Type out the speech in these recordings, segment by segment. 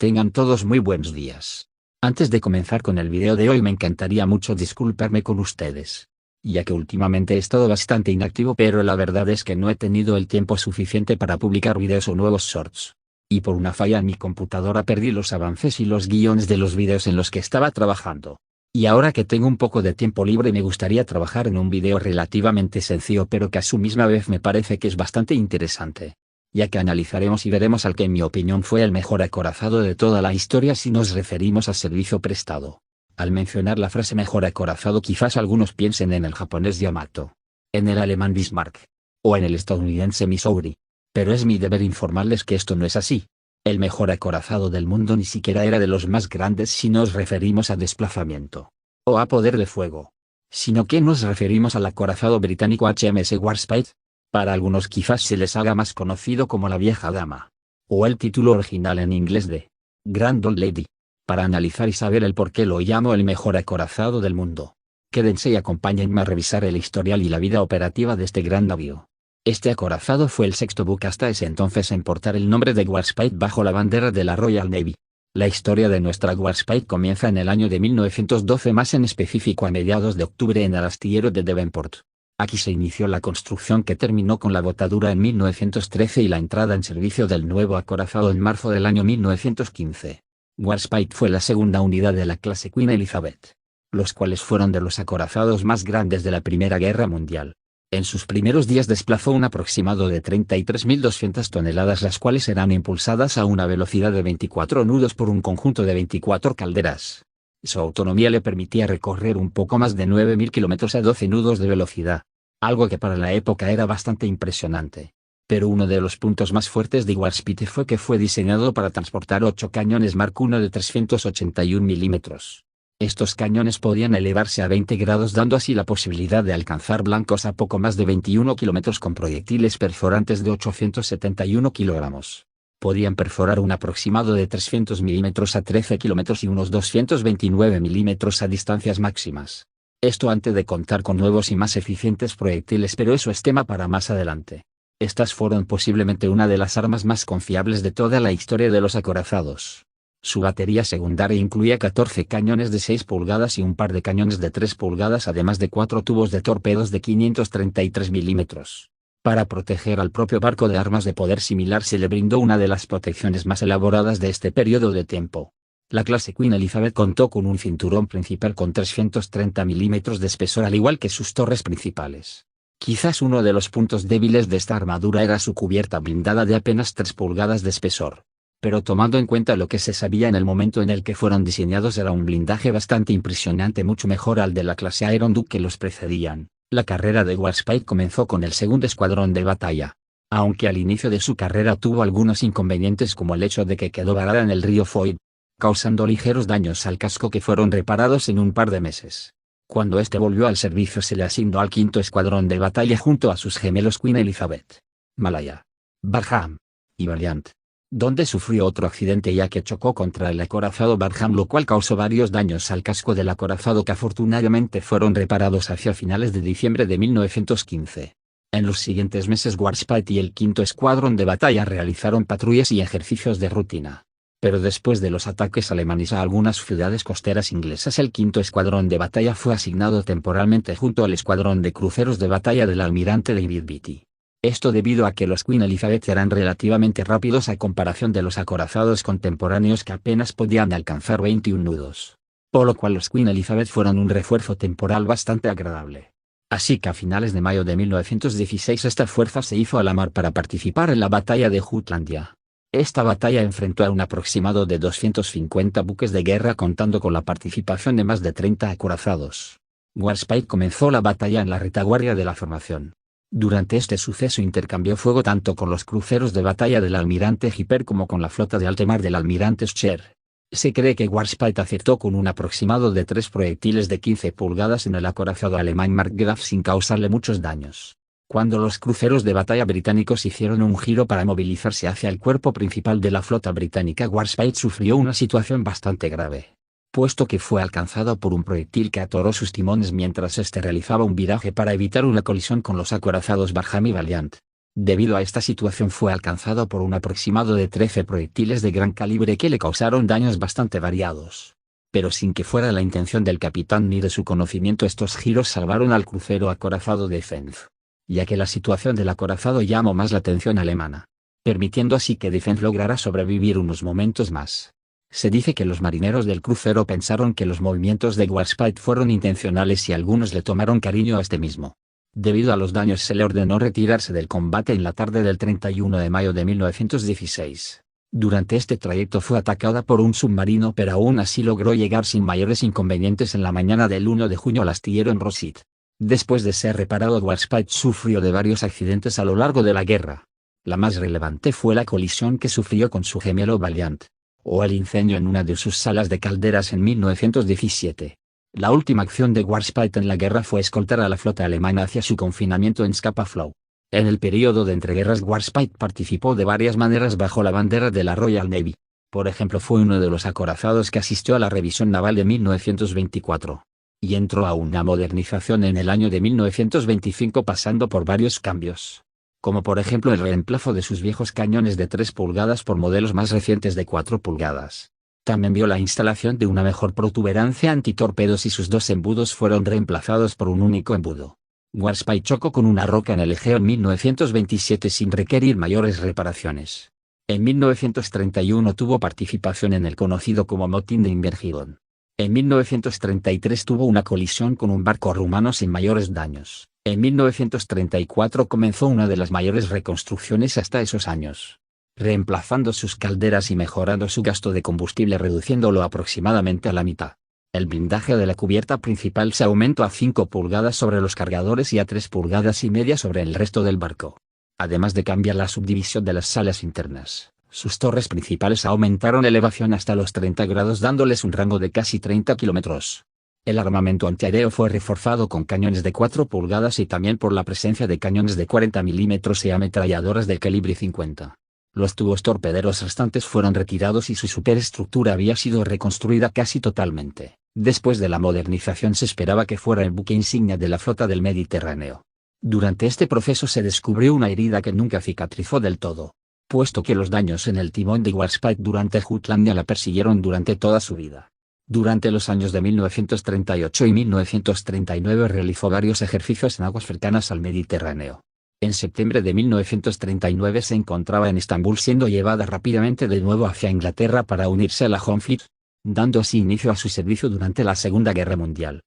Tengan todos muy buenos días. Antes de comenzar con el video de hoy me encantaría mucho disculparme con ustedes, ya que últimamente he estado bastante inactivo, pero la verdad es que no he tenido el tiempo suficiente para publicar videos o nuevos shorts. Y por una falla en mi computadora perdí los avances y los guiones de los videos en los que estaba trabajando. Y ahora que tengo un poco de tiempo libre me gustaría trabajar en un video relativamente sencillo pero que a su misma vez me parece que es bastante interesante, ya que analizaremos y veremos al que en mi opinión fue el mejor acorazado de toda la historia si nos referimos a servicio prestado. Al mencionar la frase mejor acorazado quizás algunos piensen en el japonés Yamato, en el alemán Bismarck, o en el estadounidense Missouri. Pero es mi deber informarles que esto no es así. El mejor acorazado del mundo ni siquiera era de los más grandes si nos referimos a desplazamiento, o a poder de fuego, sino que nos referimos al acorazado británico HMS Warspite. Para algunos quizás se les haga más conocido como la vieja dama, o el título original en inglés de Grand Old Lady. Para analizar y saber el por qué lo llamo el mejor acorazado del mundo, quédense y acompáñenme a revisar el historial y la vida operativa de este gran navío. Este acorazado fue el sexto buque hasta ese entonces en portar el nombre de Warspite bajo la bandera de la Royal Navy. La historia de nuestra Warspite comienza en el año de 1912, más en específico a mediados de octubre en el astillero de Devonport. Aquí se inició la construcción que terminó con la botadura en 1913 y la entrada en servicio del nuevo acorazado en marzo del año 1915. Warspite fue la segunda unidad de la clase Queen Elizabeth, los cuales fueron de los acorazados más grandes de la Primera Guerra Mundial. En sus primeros días desplazó un aproximado de 33.200 toneladas, las cuales eran impulsadas a una velocidad de 24 nudos por un conjunto de 24 calderas. Su autonomía le permitía recorrer un poco más de 9.000 kilómetros a 12 nudos de velocidad, algo que para la época era bastante impresionante. Pero uno de los puntos más fuertes de Warspite fue que fue diseñado para transportar 8 cañones Mark I de 381 milímetros. Estos cañones podían elevarse a 20 grados, dando así la posibilidad de alcanzar blancos a poco más de 21 kilómetros con proyectiles perforantes de 871 kilogramos. Podían perforar un aproximado de 300 milímetros a 13 kilómetros y unos 229 milímetros a distancias máximas. Esto antes de contar con nuevos y más eficientes proyectiles, pero eso es tema para más adelante. Estas fueron posiblemente una de las armas más confiables de toda la historia de los acorazados. Su batería secundaria incluía 14 cañones de 6 pulgadas y un par de cañones de 3 pulgadas, además de 4 tubos de torpedos de 533 milímetros. Para proteger al propio barco de armas de poder similar se le brindó una de las protecciones más elaboradas de este periodo de tiempo. La clase Queen Elizabeth contó con un cinturón principal con 330 milímetros de espesor, al igual que sus torres principales. Quizás uno de los puntos débiles de esta armadura era su cubierta blindada de apenas 3 pulgadas de espesor. Pero tomando en cuenta lo que se sabía en el momento en el que fueron diseñados, era un blindaje bastante impresionante, mucho mejor al de la clase Iron Duke que los precedían. La carrera de Warspite comenzó con el segundo escuadrón de batalla. Aunque al inicio de su carrera tuvo algunos inconvenientes, como el hecho de que quedó varada en el río Foyle, causando ligeros daños al casco que fueron reparados en un par de meses. Cuando este volvió al servicio se le asignó al quinto escuadrón de batalla junto a sus gemelos Queen Elizabeth, Malaya, Barham y Valiant, donde sufrió otro accidente ya que chocó contra el acorazado Barham, lo cual causó varios daños al casco del acorazado que afortunadamente fueron reparados hacia finales de diciembre de 1915. En los siguientes meses Warspite y el quinto escuadrón de batalla realizaron patrullas y ejercicios de rutina. Pero después de los ataques alemanes a algunas ciudades costeras inglesas, el quinto escuadrón de batalla fue asignado temporalmente junto al escuadrón de cruceros de batalla del almirante David Beatty. Esto debido a que los Queen Elizabeth eran relativamente rápidos a comparación de los acorazados contemporáneos que apenas podían alcanzar 21 nudos. Por lo cual los Queen Elizabeth fueron un refuerzo temporal bastante agradable. Así que a finales de mayo de 1916 esta fuerza se hizo a la mar para participar en la batalla de Jutlandia. Esta batalla enfrentó a un aproximado de 250 buques de guerra, contando con la participación de más de 30 acorazados. Warspite comenzó la batalla en la retaguardia de la formación. Durante este suceso intercambió fuego tanto con los cruceros de batalla del almirante Hipper como con la flota de alta mar del almirante Scheer. Se cree que Warspite acertó con un aproximado de 3 proyectiles de 15 pulgadas en el acorazado alemán Markgraf sin causarle muchos daños. Cuando los cruceros de batalla británicos hicieron un giro para movilizarse hacia el cuerpo principal de la flota británica, Warspite sufrió una situación bastante grave, puesto que fue alcanzado por un proyectil que atoró sus timones mientras este realizaba un viraje para evitar una colisión con los acorazados Barham y Valiant. Debido a esta situación fue alcanzado por un aproximado de 13 proyectiles de gran calibre que le causaron daños bastante variados. Pero sin que fuera la intención del capitán ni de su conocimiento, estos giros salvaron al crucero acorazado Defense, ya que la situación del acorazado llamó más la atención alemana, permitiendo así que Defense lograra sobrevivir unos momentos más. Se dice que los marineros del crucero pensaron que los movimientos de Warspite fueron intencionales y algunos le tomaron cariño a este mismo. Debido a los daños se le ordenó retirarse del combate en la tarde del 31 de mayo de 1916. Durante este trayecto fue atacada por un submarino, pero aún así logró llegar sin mayores inconvenientes en la mañana del 1 de junio al astillero en Rosyth. Después de ser reparado, Warspite sufrió de varios accidentes a lo largo de la guerra. La más relevante fue la colisión que sufrió con su gemelo Valiant, o el incendio en una de sus salas de calderas en 1917. La última acción de Warspite en la guerra fue escoltar a la flota alemana hacia su confinamiento en Scapa Flow. En el periodo de entreguerras, Warspite participó de varias maneras bajo la bandera de la Royal Navy. Por ejemplo, fue uno de los acorazados que asistió a la revisión naval de 1924. Y entró a una modernización en el año de 1925 pasando por varios cambios, como por ejemplo el reemplazo de sus viejos cañones de 3 pulgadas por modelos más recientes de 4 pulgadas. También vio la instalación de una mejor protuberancia antitorpedos y sus 2 embudos fueron reemplazados por un único embudo. Warspite chocó con una roca en el Egeo en 1927 sin requerir mayores reparaciones. En 1931 tuvo participación en el conocido como motín de Invergirón. En 1933 tuvo una colisión con un barco rumano sin mayores daños. En 1934 comenzó una de las mayores reconstrucciones hasta esos años, reemplazando sus calderas y mejorando su gasto de combustible, reduciéndolo aproximadamente a la mitad. El blindaje de la cubierta principal se aumentó a 5 pulgadas sobre los cargadores y a 3,5 pulgadas sobre el resto del barco. Además de cambiar la subdivisión de las salas internas, sus torres principales aumentaron elevación hasta los 30 grados, dándoles un rango de casi 30 kilómetros. El armamento antiaéreo fue reforzado con cañones de 4 pulgadas y también por la presencia de cañones de 40 milímetros y ametralladoras de calibre 50. Los tubos torpederos restantes fueron retirados y su superestructura había sido reconstruida casi totalmente. Después de la modernización se esperaba que fuera el buque insignia de la flota del Mediterráneo. Durante este proceso se descubrió una herida que nunca cicatrizó del todo, puesto que los daños en el timón de Warspite durante Jutlandia la persiguieron durante toda su vida. Durante los años de 1938 y 1939 realizó varios ejercicios en aguas cercanas al Mediterráneo. En septiembre de 1939 se encontraba en Estambul, siendo llevada rápidamente de nuevo hacia Inglaterra para unirse a la Home Fleet, dando así inicio a su servicio durante la Segunda Guerra Mundial.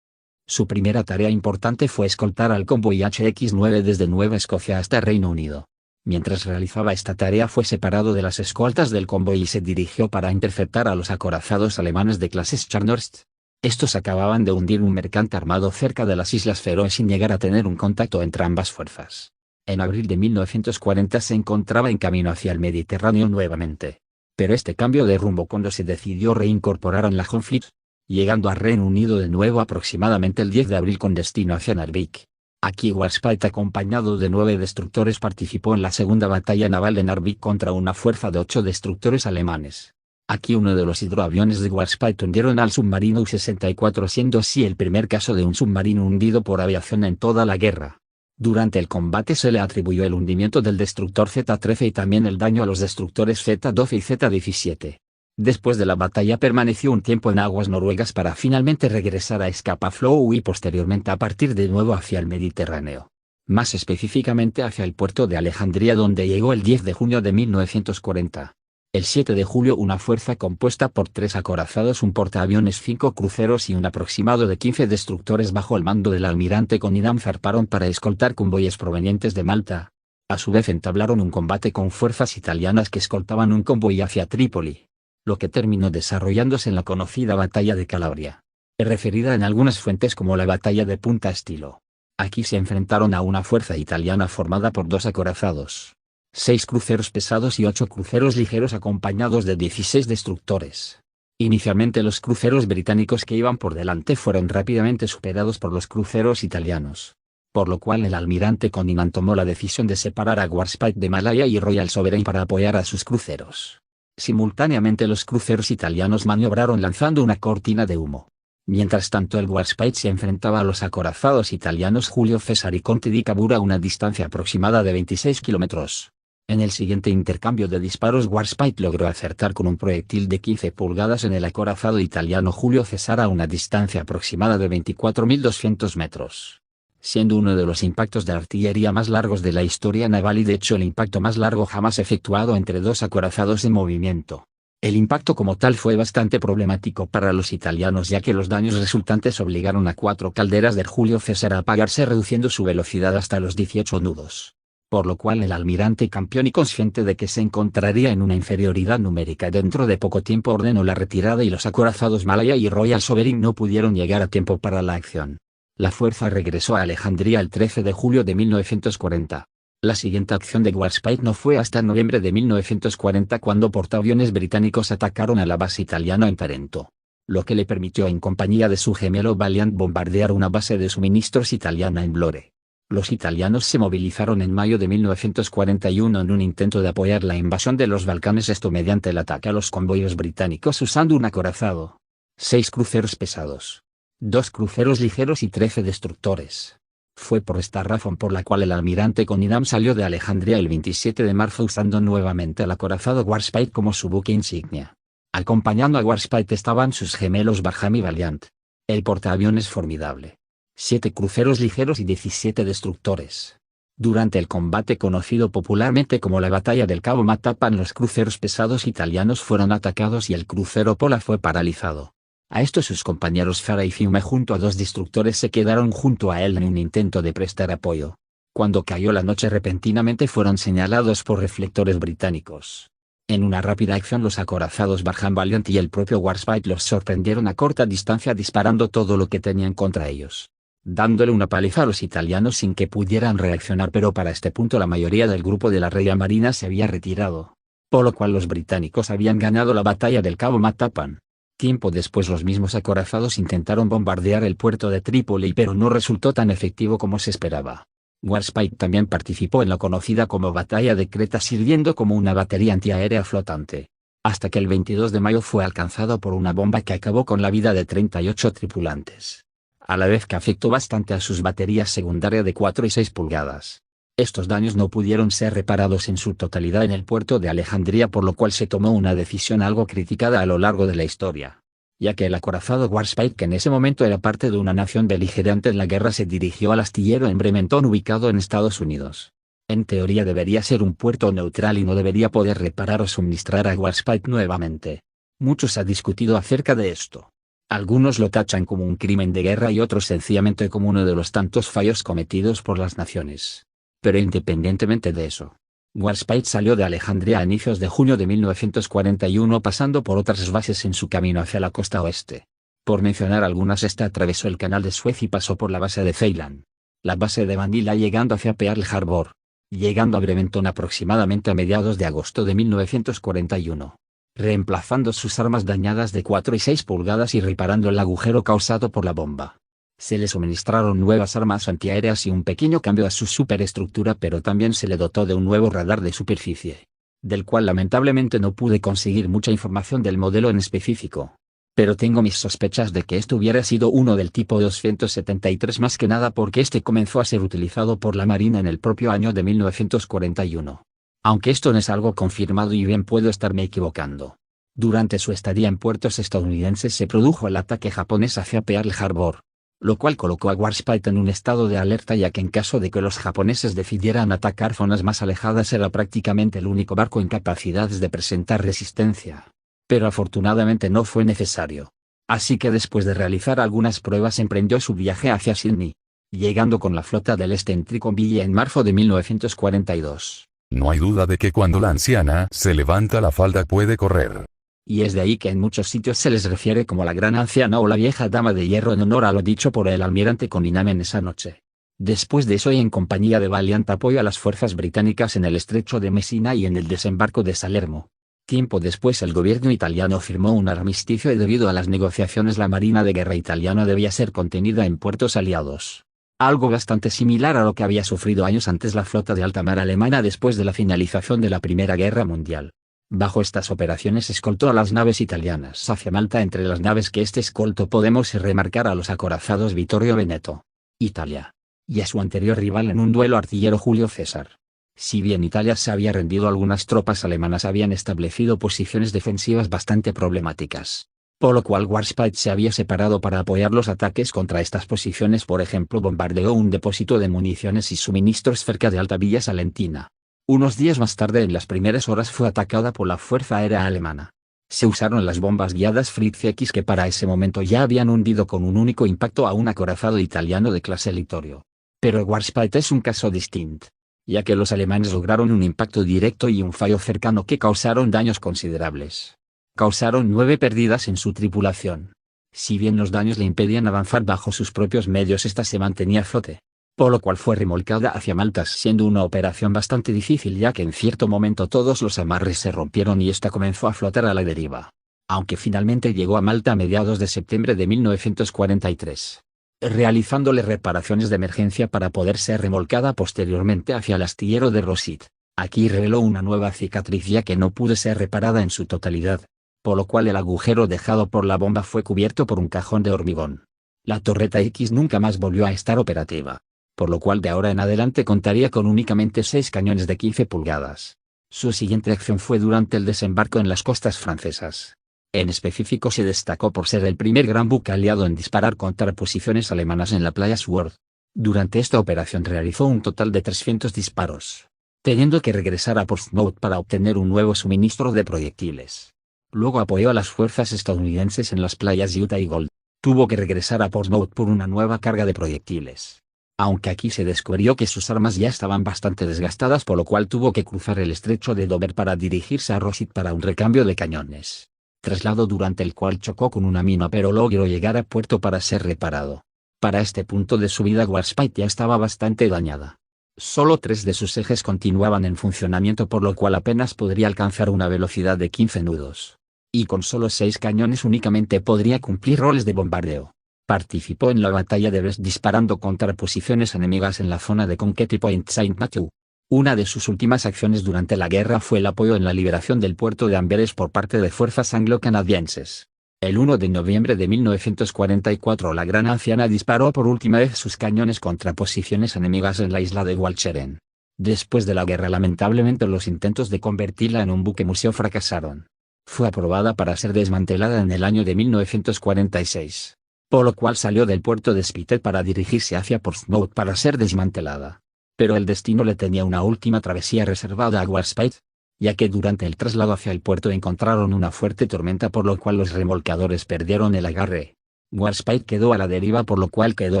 Su primera tarea importante fue escoltar al convoy HX-9 desde Nueva Escocia hasta Reino Unido. Mientras realizaba esta tarea fue separado de las escoltas del convoy y se dirigió para interceptar a los acorazados alemanes de clase Scharnhorst. Estos acababan de hundir un mercante armado cerca de las Islas Feroe sin llegar a tener un contacto entre ambas fuerzas. En abril de 1940 se encontraba en camino hacia el Mediterráneo nuevamente, pero este cambió de rumbo cuando se decidió reincorporar en la Home Fleet, llegando a Reino Unido de nuevo aproximadamente el 10 de abril con destino hacia Narvik. Aquí Warspite, acompañado de 9 destructores, participó en la segunda batalla naval de Narvik contra una fuerza de 8 destructores alemanes. Aquí uno de los hidroaviones de Warspite hundieron al submarino U-64, siendo así el primer caso de un submarino hundido por aviación en toda la guerra. Durante el combate se le atribuyó el hundimiento del destructor Z-13 y también el daño a los destructores Z-12 y Z-17. Después de la batalla permaneció un tiempo en aguas noruegas para finalmente regresar a Scapa Flow y posteriormente a partir de nuevo hacia el Mediterráneo. Más específicamente hacia el puerto de Alejandría, donde llegó el 10 de junio de 1940. El 7 de julio una fuerza compuesta por 3 acorazados, un portaaviones, 5 cruceros y un aproximado de 15 destructores bajo el mando del almirante Conidam zarparon para escoltar convoyes provenientes de Malta. A su vez entablaron un combate con fuerzas italianas que escoltaban un convoy hacia Trípoli, lo que terminó desarrollándose en la conocida Batalla de Calabria, referida en algunas fuentes como la Batalla de Punta Estilo. Aquí se enfrentaron a una fuerza italiana formada por 2 acorazados, 6 cruceros pesados y 8 cruceros ligeros acompañados de 16 destructores. Inicialmente los cruceros británicos que iban por delante fueron rápidamente superados por los cruceros italianos, por lo cual el almirante Conyngham tomó la decisión de separar a Warspite de Malaya y Royal Sovereign para apoyar a sus cruceros. Simultáneamente los cruceros italianos maniobraron lanzando una cortina de humo. Mientras tanto el Warspite se enfrentaba a los acorazados italianos Julio César y Conte di Cavour a una distancia aproximada de 26 kilómetros. En el siguiente intercambio de disparos Warspite logró acertar con un proyectil de 15 pulgadas en el acorazado italiano Julio César a una distancia aproximada de 24.200 metros, siendo uno de los impactos de artillería más largos de la historia naval y de hecho el impacto más largo jamás efectuado entre dos acorazados en movimiento. El impacto como tal fue bastante problemático para los italianos ya que los daños resultantes obligaron a 4 calderas del Julio César a apagarse reduciendo su velocidad hasta los 18 nudos. Por lo cual el almirante campeón y consciente de que se encontraría en una inferioridad numérica dentro de poco tiempo ordenó la retirada y los acorazados Malaya y Royal Sovereign no pudieron llegar a tiempo para la acción. La fuerza regresó a Alejandría el 13 de julio de 1940. La siguiente acción de Warspite no fue hasta noviembre de 1940 cuando portaaviones británicos atacaron a la base italiana en Tarento, lo que le permitió en compañía de su gemelo Valiant bombardear una base de suministros italiana en Vlore. Los italianos se movilizaron en mayo de 1941 en un intento de apoyar la invasión de los Balcanes, esto mediante el ataque a los convoyes británicos usando un acorazado, 6 cruceros pesados, 2 cruceros ligeros y 13 destructores. Fue por esta razón por la cual el almirante Conyngham salió de Alejandría el 27 de marzo usando nuevamente el acorazado Warspite como su buque insignia. Acompañando a Warspite estaban sus gemelos Barham y Valiant. El portaaviones formidable, 7 cruceros ligeros y 17 destructores. Durante el combate conocido popularmente como la Batalla del Cabo Matapan, los cruceros pesados italianos fueron atacados y el crucero Pola fue paralizado. A esto sus compañeros Farah y Fiume junto a 2 destructores se quedaron junto a él en un intento de prestar apoyo. Cuando cayó la noche repentinamente fueron señalados por reflectores británicos. En una rápida acción los acorazados Barham Valiant y el propio Warspite los sorprendieron a corta distancia disparando todo lo que tenían contra ellos, dándole una paliza a los italianos sin que pudieran reaccionar, pero para este punto la mayoría del grupo de la Regia Marina se había retirado, por lo cual los británicos habían ganado la batalla del Cabo Matapan. Tiempo después los mismos acorazados intentaron bombardear el puerto de Trípoli pero no resultó tan efectivo como se esperaba. Warspite también participó en la conocida como Batalla de Creta sirviendo como una batería antiaérea flotante, hasta que el 22 de mayo fue alcanzado por una bomba que acabó con la vida de 38 tripulantes, a la vez que afectó bastante a sus baterías secundarias de 4 y 6 pulgadas. Estos daños no pudieron ser reparados en su totalidad en el puerto de Alejandría, por lo cual se tomó una decisión algo criticada a lo largo de la historia, ya que el acorazado Warspite, que en ese momento era parte de una nación beligerante en la guerra, se dirigió al astillero en Bremerton ubicado en Estados Unidos. En teoría debería ser un puerto neutral y no debería poder reparar o suministrar a Warspite nuevamente. Mucho se ha discutido acerca de esto. Algunos lo tachan como un crimen de guerra y otros sencillamente como uno de los tantos fallos cometidos por las naciones. Pero independientemente de eso, Warspite salió de Alejandría a inicios de junio de 1941 pasando por otras bases en su camino hacia la costa oeste. Por mencionar algunas, atravesó el canal de Suez y pasó por la base de Ceylan, la base de Manila, llegando hacia Pearl Harbor, llegando a Bremerton aproximadamente a mediados de agosto de 1941, reemplazando sus armas dañadas de 4 y 6 pulgadas y reparando el agujero causado por la bomba. Se le suministraron nuevas armas antiaéreas y un pequeño cambio a su superestructura, pero también se le dotó de un nuevo radar de superficie, del cual lamentablemente no pude conseguir mucha información del modelo en específico. Pero tengo mis sospechas de que esto hubiera sido uno del tipo 273 más que nada porque este comenzó a ser utilizado por la Marina en el propio año de 1941. Aunque esto no es algo confirmado y bien puedo estarme equivocando. Durante su estadía en puertos estadounidenses se produjo el ataque japonés hacia Pearl Harbor, lo cual colocó a Warspite en un estado de alerta, ya que en caso de que los japoneses decidieran atacar zonas más alejadas era prácticamente el único barco en capacidades de presentar resistencia. Pero afortunadamente no fue necesario. Así que después de realizar algunas pruebas emprendió su viaje hacia Sydney, llegando con la flota del este en Triconville en marzo de 1942. No hay duda de que cuando la anciana se levanta la falda puede correr. Y es de ahí que en muchos sitios se les refiere como la gran anciana o la vieja dama de hierro en honor a lo dicho por el almirante Conyngham en esa noche. Después de eso y en compañía de Valiant apoyo a las fuerzas británicas en el estrecho de Messina y en el desembarco de Salermo. Tiempo después el gobierno italiano firmó un armisticio y debido a las negociaciones la marina de guerra italiana debía ser contenida en puertos aliados. Algo bastante similar a lo que había sufrido años antes la flota de alta mar alemana después de la finalización de la Primera Guerra Mundial. Bajo estas operaciones escoltó a las naves italianas hacia Malta. Entre las naves que este escoltó podemos remarcar a los acorazados Vittorio Veneto, Italia, y a su anterior rival en un duelo artillero Julio César. Si bien Italia se había rendido, algunas tropas alemanas habían establecido posiciones defensivas bastante problemáticas, por lo cual Warspite se había separado para apoyar los ataques contra estas posiciones. Por ejemplo, bombardeó un depósito de municiones y suministros cerca de Alta Villa Salentina. Unos días más tarde, en las primeras horas, fue atacada por la Fuerza Aérea Alemana. Se usaron las bombas guiadas Fritz X, que para ese momento ya habían hundido con un único impacto a un acorazado italiano de clase Littorio. Pero Warspite es un caso distinto, ya que los alemanes lograron un impacto directo y un fallo cercano que causaron daños considerables. Causaron 9 pérdidas en su tripulación. Si bien los daños le impedían avanzar bajo sus propios medios, esta se mantenía a flote, por lo cual fue remolcada hacia Malta, siendo una operación bastante difícil, ya que en cierto momento todos los amarres se rompieron y esta comenzó a flotar a la deriva, aunque finalmente llegó a Malta a mediados de septiembre de 1943. Realizándole reparaciones de emergencia para poder ser remolcada posteriormente hacia el astillero de Rosyth. Aquí reveló una nueva cicatriz, ya que no pudo ser reparada en su totalidad, por lo cual el agujero dejado por la bomba fue cubierto por un cajón de hormigón. La torreta X nunca más volvió a estar operativa, por lo cual de ahora en adelante contaría con únicamente 6 cañones de 15 pulgadas. Su siguiente acción fue durante el desembarco en las costas francesas. En específico se destacó por ser el primer gran buque aliado en disparar contra posiciones alemanas en la playa Sword. Durante esta operación realizó un total de 300 disparos, teniendo que regresar a Portsmouth para obtener un nuevo suministro de proyectiles. Luego apoyó a las fuerzas estadounidenses en las playas Utah y Gold. Tuvo que regresar a Portsmouth por una nueva carga de proyectiles, aunque aquí se descubrió que sus armas ya estaban bastante desgastadas, por lo cual tuvo que cruzar el estrecho de Dover para dirigirse a Rosyth para un recambio de cañones. Traslado durante el cual chocó con una mina, pero logró llegar a puerto para ser reparado. Para este punto de su vida Warspite ya estaba bastante dañada. Solo 3 de sus ejes continuaban en funcionamiento, por lo cual apenas podría alcanzar una velocidad de 15 nudos. Y con solo 6 cañones únicamente podría cumplir roles de bombardeo. Participó en la batalla de Brest disparando contra posiciones enemigas en la zona de Conquety Point Saint Matthew. Una de sus últimas acciones durante la guerra fue el apoyo en la liberación del puerto de Amberes por parte de fuerzas anglo-canadienses. El 1 de noviembre de 1944 la Gran Anciana disparó por última vez sus cañones contra posiciones enemigas en la isla de Walcheren. Después de la guerra, lamentablemente, los intentos de convertirla en un buque museo fracasaron. Fue aprobada para ser desmantelada en el año de 1946, por lo cual salió del puerto de Spithead para dirigirse hacia Portsmouth para ser desmantelada. Pero el destino le tenía una última travesía reservada a Warspite, ya que durante el traslado hacia el puerto encontraron una fuerte tormenta, por lo cual los remolcadores perdieron el agarre. Warspite quedó a la deriva, por lo cual quedó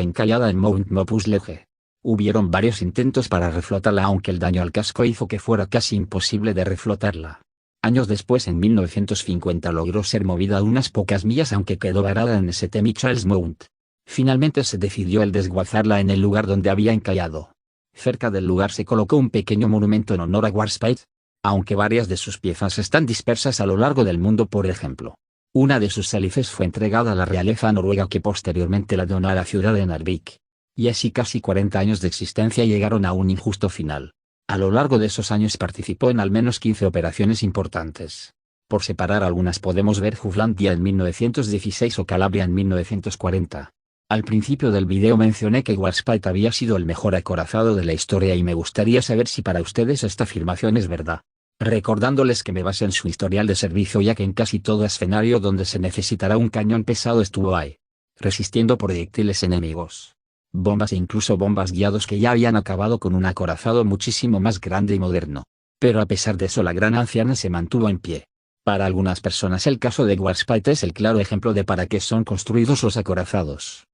encallada en Mount Mopus Lege. Hubieron varios intentos para reflotarla, aunque el daño al casco hizo que fuera casi imposible de reflotarla. Años después, en 1950, logró ser movida a unas pocas millas, aunque quedó varada en St. Michael's Mount. Finalmente se decidió el desguazarla en el lugar donde había encallado. Cerca del lugar se colocó un pequeño monumento en honor a Warspite, aunque varias de sus piezas están dispersas a lo largo del mundo. Por ejemplo, una de sus hélices fue entregada a la realeza noruega, que posteriormente la donó a la ciudad de Narvik. Y así casi 40 años de existencia llegaron a un injusto final. A lo largo de esos años participó en al menos 15 operaciones importantes. Por separar algunas podemos ver Jutlandia en 1916 o Calabria en 1940. Al principio del video mencioné que Warspite había sido el mejor acorazado de la historia, y me gustaría saber si para ustedes esta afirmación es verdad. Recordándoles que me basé en su historial de servicio, ya que en casi todo escenario donde se necesitará un cañón pesado estuvo ahí, resistiendo proyectiles enemigos, bombas e incluso bombas guiados que ya habían acabado con un acorazado muchísimo más grande y moderno. Pero a pesar de eso, la Gran Anciana se mantuvo en pie. Para algunas personas el caso de Warspite es el claro ejemplo de para qué son construidos los acorazados.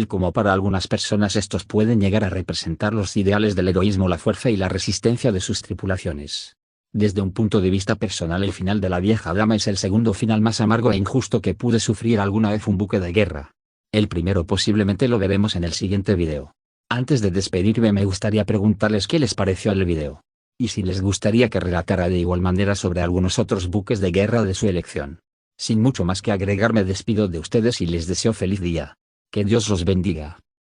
Como para algunas personas estos pueden llegar a representar los ideales del heroísmo, la fuerza y la resistencia de sus tripulaciones. Desde un punto de vista personal, el final de la vieja dama es el segundo final más amargo e injusto que pude sufrir alguna vez un buque de guerra. El primero posiblemente lo veremos en el siguiente video. Antes de despedirme, me gustaría preguntarles qué les pareció el video, y si les gustaría que relatara de igual manera sobre algunos otros buques de guerra de su elección. Sin mucho más que agregar, me despido de ustedes y les deseo feliz día. Que Dios los bendiga.